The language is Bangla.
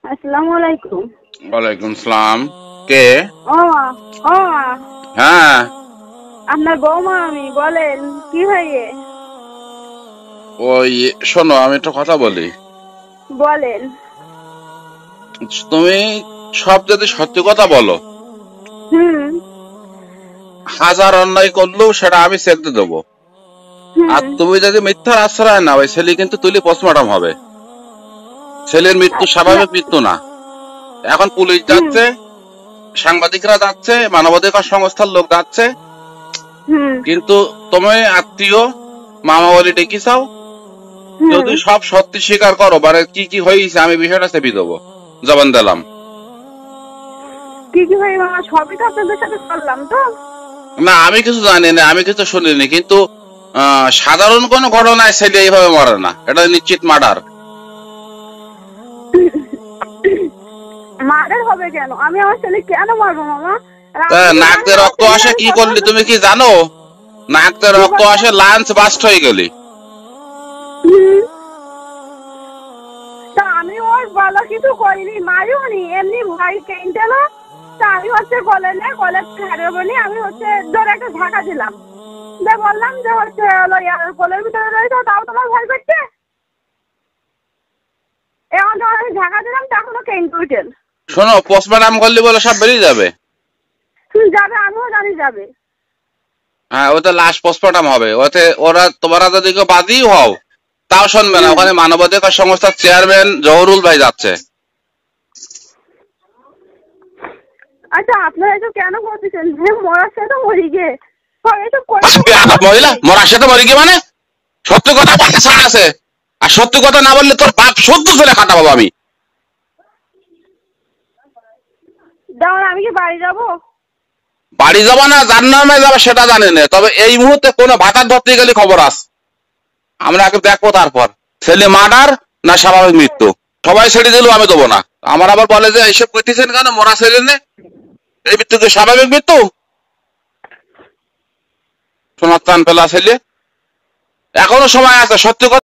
আসসালামু আলাইকুম। ওয়ালাইকুম সালাম। কে? ও মা, ও মা, হ্যাঁ, আপনার বৌমা আমি, বলেন কি হয়ে? ওই শোনো, আমি একটা কথা বলি। বলেন। তুমি সব যদি সত্যি কথা বলো, হুম। হাজার অন্যায় করলেও সেটা আমি চেকতে দেবো। আর হুম। তুমি যদি মিথ্যার আশ্রয় নাও, ওই ছেলে কিন্তু তুলি পোস্টমর্টম হবে। ছেলের মৃত্যু না। স্বাভাবিক মৃত্যু না। এখন পুলিশ হুম। যাচ্ছে, সাংবাদিকরা যাচ্ছে, মানবাধিকার সংস্থার লোক যাচ্ছে, হুম। কিন্তু তুমি আত্মীয় মামা বলি ডেকে চাও। হুম। যদি সব সত্যি স্বীকার করো, মানে কি কি হয়েছে আমি বিষয়টা চেপে দেবো। জবান দিলাম। কি কি হয়ে মামা, সবই তো আপনাদের সাথে করলাম তো। না, আমি কিছু জানি না, আমি কিছু শুনিনি, কিন্তু সাধারণ কোনো ঘটনায় ছেলে এইভাবে মরে না, এটা নিশ্চিত মার্ডার। মার্ডার হবে কেন? আমি আমার ছেলে কেন মারবো মামা? আর আপনি তো নাক জানেন দিয়ে আমার রক্ত ছেলের আসে আমি কি কত করলি তুমি কি জানো? নাক দিয়ে কি রক্ত করবো? আসে, লাঞ্চ বাস্ট হয়ে গেলি। হুম। তা আমি ওর বলা কিছু করিনি, মারিও নি, এমনি ভয় কেনতে না। তা আমি হচ্ছে কলে ছাড়বো নি, আমি হচ্ছে ধরে একটা ঝাঁকা দিলাম, যে বললাম যে হচ্ছে হলো কোলের ভিতরে রয়েছে, তাও তোমার ভয় করছে। এখন যখন আমি ঝাঁকা দিলাম তখনও কেনতে উঠেন। শোনো, পোস্টমর্টম করলি বলে সব বেরিয়ে যাবে। যাবে, আমিও জানি যাবে। হ্যাঁ, ওতে লাশ পোস্টমর্টম হবে, ওতে ওরা তোমরা যদি কেউ বাদীও হও তাও শুনবে না, হুম। ওখানে মানবাধিকার সংস্থার চেয়ারম্যান জহুরুল ভাই যাচ্ছে। আচ্ছা, আপনারা এসব কেন করতেছেন? যে মরার সাথে মরি গে, এসব করে মহিলা মরার সাথে মরি কি মানে? সত্যি কথা বলতে ছাড় আছে, আর সত্যি কথা না বললে তোর বাপ সদ্য ছেলে খাটা পাবো আমি। যেমন আমি কি বাড়ি যাবো? বাড়ি যাবা না জাহান্নামে যাবে সেটা জানি না, তবে এই মুহূর্তে কোনো ভাতার ধরতে গেলে খবর আছে। আমরা আগে দেখবো, তারপর ছেলে মার্ডার না স্বাভাবিক মৃত্যু। সবাই ছেড়ে দিলেও আমি দেবো না। আমার আবার বলে যে এইসব করতেছেন কেন, মরা ছেলে নে, এই মৃত্যু কি স্বাভাবিক মৃত্যু? সোনার চান পেলা ছেলে, এখনো সময় আছে, সত্যি কথা